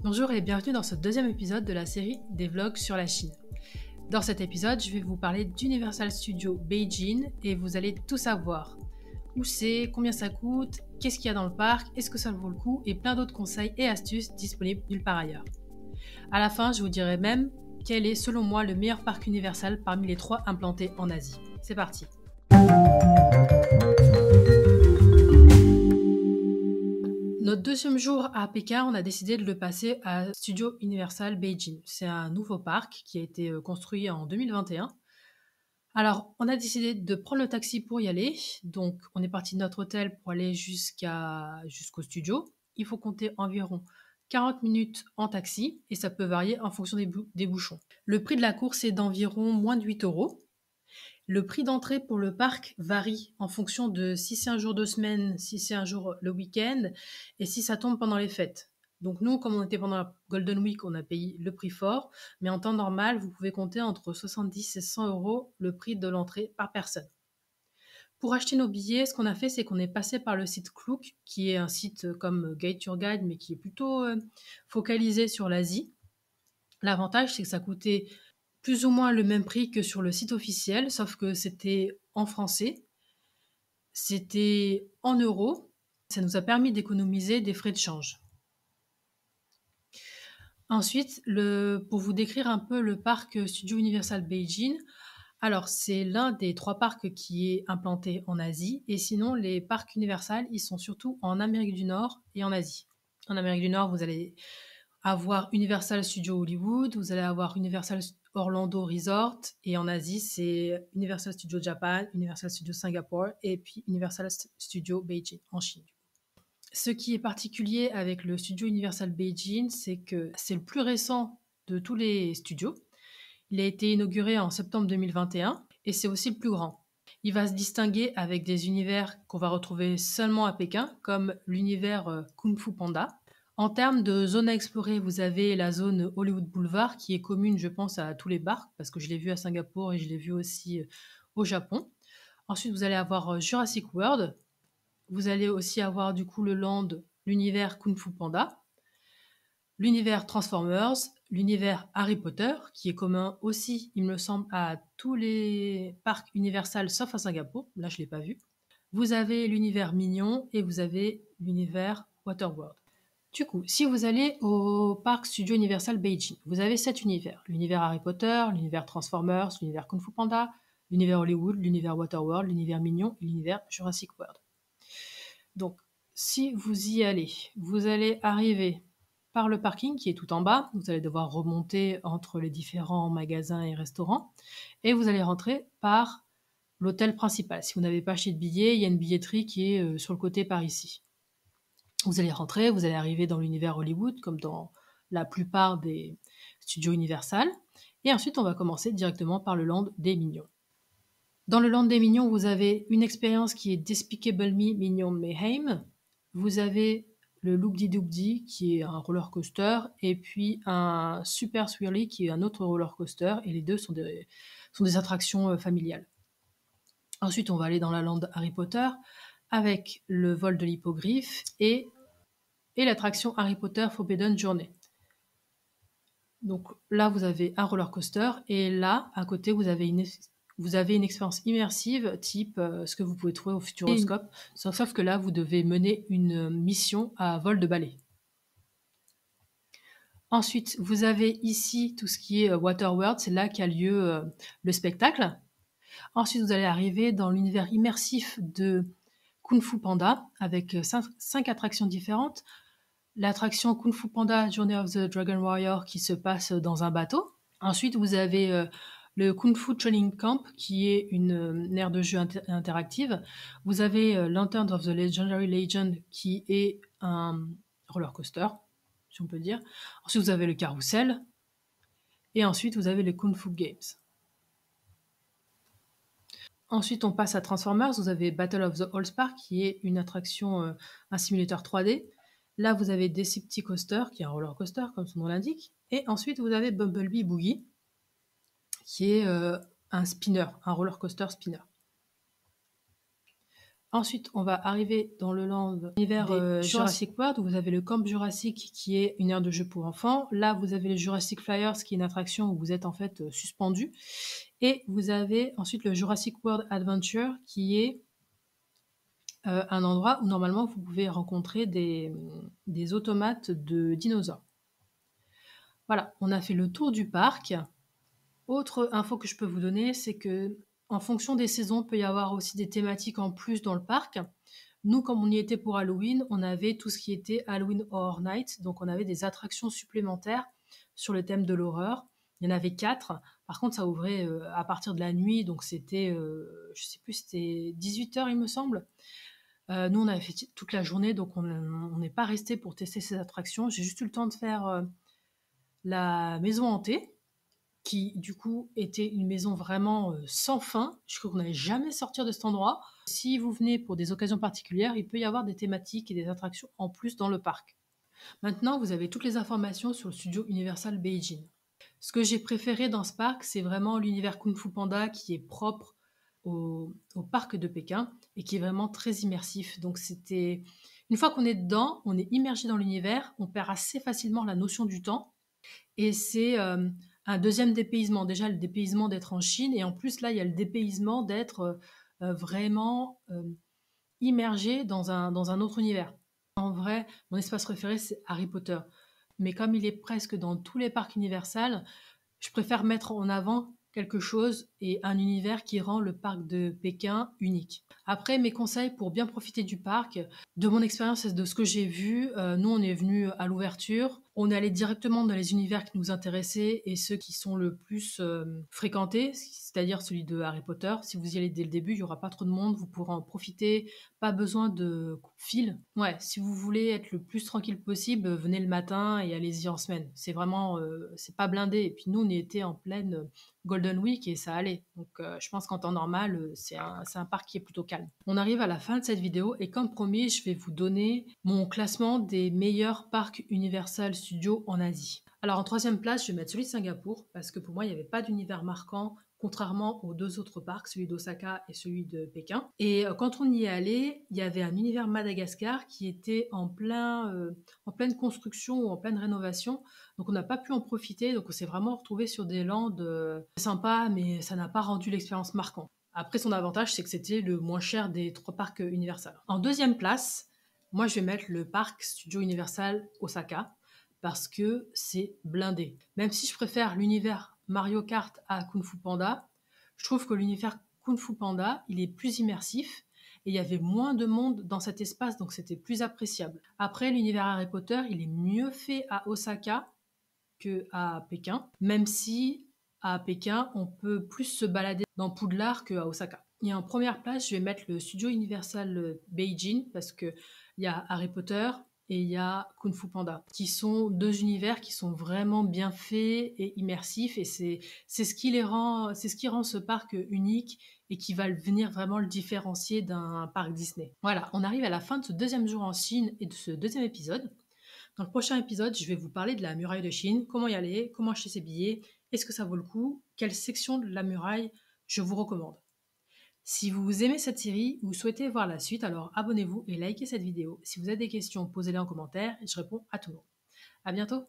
Bonjour et bienvenue dans ce deuxième épisode de la série des vlogs sur la Chine. Dans cet épisode, je vais vous parler d'Universal Studios Beijing et vous allez tout savoir. Où c'est, combien ça coûte, qu'est-ce qu'il y a dans le parc, est-ce que ça vaut le coup et plein d'autres conseils et astuces disponibles nulle part ailleurs. À la fin, je vous dirai même quel est selon moi le meilleur parc Universal parmi les 3 implantés en Asie. C'est parti. Notre deuxième jour à Pékin, on a décidé de le passer à Studio Universal Beijing. C'est un nouveau parc qui a été construit en 2021. Alors, on a décidé de prendre le taxi pour y aller. Donc, on est parti de notre hôtel pour aller jusqu'au studio. Il faut compter environ 40 minutes en taxi et ça peut varier en fonction des bouchons. Le prix de la course est d'environ moins de 8 euros. Le prix d'entrée pour le parc varie en fonction de si c'est un jour de semaine, si c'est un jour le week-end et si ça tombe pendant les fêtes. Donc nous, comme on était pendant la Golden Week, on a payé le prix fort, mais en temps normal, vous pouvez compter entre 70 et 100 euros le prix de l'entrée par personne. Pour acheter nos billets, ce qu'on a fait, c'est qu'on est passé par le site Klook, qui est un site comme Guide Your Guide, mais qui est plutôt focalisé sur l'Asie. L'avantage, c'est que ça coûtait plus ou moins le même prix que sur le site officiel, sauf que c'était en français, c'était en euros. Ça nous a permis d'économiser des frais de change. Ensuite, pour vous décrire un peu le parc Studio Universal Beijing, alors c'est l'un des 3 parcs qui est implanté en Asie, et sinon les parcs Universal, ils sont surtout en Amérique du Nord et en Asie. En Amérique du Nord, vous allez avoir Universal Studios Hollywood, vous allez avoir Universal Orlando Resort, et en Asie, c'est Universal Studios Japan, Universal Studios Singapour, et puis Universal Studios Beijing en Chine. Ce qui est particulier avec le studio Universal Beijing, c'est que c'est le plus récent de tous les studios. Il a été inauguré en septembre 2021 et c'est aussi le plus grand. Il va se distinguer avec des univers qu'on va retrouver seulement à Pékin, comme l'univers Kung Fu Panda. En termes de zone à explorer, vous avez la zone Hollywood Boulevard qui est commune, je pense, à tous les parcs, parce que je l'ai vu à Singapour et je l'ai vu aussi au Japon. Ensuite, vous allez avoir Jurassic World. Vous allez aussi avoir du coup l'univers Kung Fu Panda, l'univers Transformers, l'univers Harry Potter, qui est commun aussi, il me semble, à tous les parcs Universal sauf à Singapour. Là, je ne l'ai pas vu. Vous avez l'univers Mignon et vous avez l'univers Waterworld. Du coup, si vous allez au parc Studio Universal Beijing, vous avez 7 univers. L'univers Harry Potter, l'univers Transformers, l'univers Kung Fu Panda, l'univers Hollywood, l'univers Waterworld, l'univers Mignon et l'univers Jurassic World. Donc, si vous y allez, vous allez arriver par le parking qui est tout en bas. Vous allez devoir remonter entre les différents magasins et restaurants. Et vous allez rentrer par l'hôtel principal. Si vous n'avez pas acheté de billet, il y a une billetterie qui est sur le côté par ici. Vous allez rentrer, vous allez arriver dans l'univers Hollywood, comme dans la plupart des studios Universal. Et ensuite, on va commencer directement par le Land des Mignons. Dans le Land des Mignons, vous avez une expérience qui est Despicable Me Minion Mayhem. Vous avez le Loop-de-Doop-de qui est un roller coaster et puis un Super Swirly qui est un autre roller coaster et les deux sont des attractions familiales. Ensuite, on va aller dans la Land Harry Potter avec le vol de l'hippogriffe et l'attraction Harry Potter Forbidden Journey. Donc là, vous avez un roller coaster et là, à côté, vous avez une expérience immersive type ce que vous pouvez trouver au Futuroscope, sauf que là, vous devez mener une mission à vol de balai. Ensuite, vous avez ici tout ce qui est Waterworld, c'est là qu'a lieu le spectacle. Ensuite, vous allez arriver dans l'univers immersif de Kung Fu Panda avec 5 attractions différentes. L'attraction Kung Fu Panda Journey of the Dragon Warrior qui se passe dans un bateau. Ensuite, vous avez le Kung Fu Training Camp qui est une aire de jeu interactive. Vous avez Lanterns of the Legendary Legend qui est un roller coaster, si on peut dire. Ensuite, vous avez le carrousel. Et ensuite, vous avez les Kung Fu Games. Ensuite, on passe à Transformers. Vous avez Battle of the All-Star qui est une attraction, un simulateur 3D. Là, vous avez Decepticoaster, qui est un roller coaster, comme son nom l'indique. Et ensuite, vous avez Bumblebee Boogie, qui est un spinner, un roller coaster spinner. Ensuite, on va arriver dans le land univers Jurassic World, où vous avez le Camp Jurassic qui est une aire de jeu pour enfants. Là, vous avez le Jurassic Flyers qui est une attraction où vous êtes en fait suspendu. Et vous avez ensuite le Jurassic World Adventure qui est un endroit où normalement vous pouvez rencontrer des automates de dinosaures. Voilà, on a fait le tour du parc. Autre info que je peux vous donner, c'est que en fonction des saisons, il peut y avoir aussi des thématiques en plus dans le parc. Nous, comme on y était pour Halloween, on avait tout ce qui était Halloween Horror Night, donc on avait des attractions supplémentaires sur le thème de l'horreur. Il y en avait 4. Par contre, ça ouvrait à partir de la nuit, donc c'était, je sais plus, c'était 18 h, il me semble. Nous, on avait fait toute la journée, donc on n'est pas resté pour tester ces attractions. J'ai juste eu le temps de faire la maison hantée, qui du coup était une maison vraiment sans fin. Je crois qu'on n'allait jamais sortir de cet endroit. Si vous venez pour des occasions particulières, il peut y avoir des thématiques et des attractions en plus dans le parc. Maintenant, vous avez toutes les informations sur le studio Universal Beijing. Ce que j'ai préféré dans ce parc, c'est vraiment l'univers Kung Fu Panda qui est propre au parc de Pékin et qui est vraiment très immersif. Donc c'était une fois qu'on est dedans, on est immergé dans l'univers, on perd assez facilement la notion du temps et c'est un deuxième dépaysement. Déjà le dépaysement d'être en Chine et en plus là il y a le dépaysement d'être vraiment immergé dans un autre univers. En vrai, mon espace préféré c'est Harry Potter. Mais comme il est presque dans tous les parcs Universal, je préfère mettre en avant quelque chose et un univers qui rend le parc de Pékin unique. Après, mes conseils pour bien profiter du parc, de mon expérience et de ce que j'ai vu, nous on est venu à l'ouverture, on est allé directement dans les univers qui nous intéressaient et ceux qui sont le plus fréquentés, c'est-à-dire celui de Harry Potter. Si vous y allez dès le début, il n'y aura pas trop de monde, vous pourrez en profiter, pas besoin de fil. Ouais, si vous voulez être le plus tranquille possible, venez le matin et allez-y en semaine. C'est vraiment, c'est pas blindé. Et puis nous, on y était en pleine Golden Week et ça allait. Donc je pense qu'en temps normal, c'est un parc qui est plutôt calme. On arrive à la fin de cette vidéo et comme promis, je vais vous donner mon classement des meilleurs parcs Universal Studios en Asie. Alors en troisième place, je vais mettre celui de Singapour parce que pour moi, il n'y avait pas d'univers marquant contrairement aux deux autres parcs, celui d'Osaka et celui de Pékin. Et quand on y est allé, il y avait un univers Madagascar qui était en pleine construction ou en pleine rénovation. Donc on n'a pas pu en profiter, donc on s'est vraiment retrouvé sur des landes sympas, mais ça n'a pas rendu l'expérience marquante. Après, son avantage, c'est que c'était le moins cher des 3 parcs Universal. En deuxième place, moi je vais mettre le parc Studio Universal Osaka parce que c'est blindé. Même si je préfère l'univers Mario Kart à Kung Fu Panda, je trouve que l'univers Kung Fu Panda, il est plus immersif et il y avait moins de monde dans cet espace, donc c'était plus appréciable. Après, l'univers Harry Potter, il est mieux fait à Osaka qu'à Pékin, même si à Pékin, on peut plus se balader dans Poudlard qu'à Osaka. Et en première place, je vais mettre le studio Universal Beijing parce qu'il y a Harry Potter et il y a Kung Fu Panda, qui sont deux univers qui sont vraiment bien faits et immersifs. Et c'est ce qui rend ce parc unique et qui va venir vraiment le différencier d'un parc Disney. Voilà, on arrive à la fin de ce deuxième jour en Chine et de ce deuxième épisode. Dans le prochain épisode, je vais vous parler de la muraille de Chine, comment y aller, comment acheter ses billets, est-ce que ça vaut le coup, quelle section de la muraille je vous recommande. Si vous aimez cette série ou souhaitez voir la suite, alors abonnez-vous et likez cette vidéo. Si vous avez des questions, posez-les en commentaire et je réponds à tout le monde. À bientôt!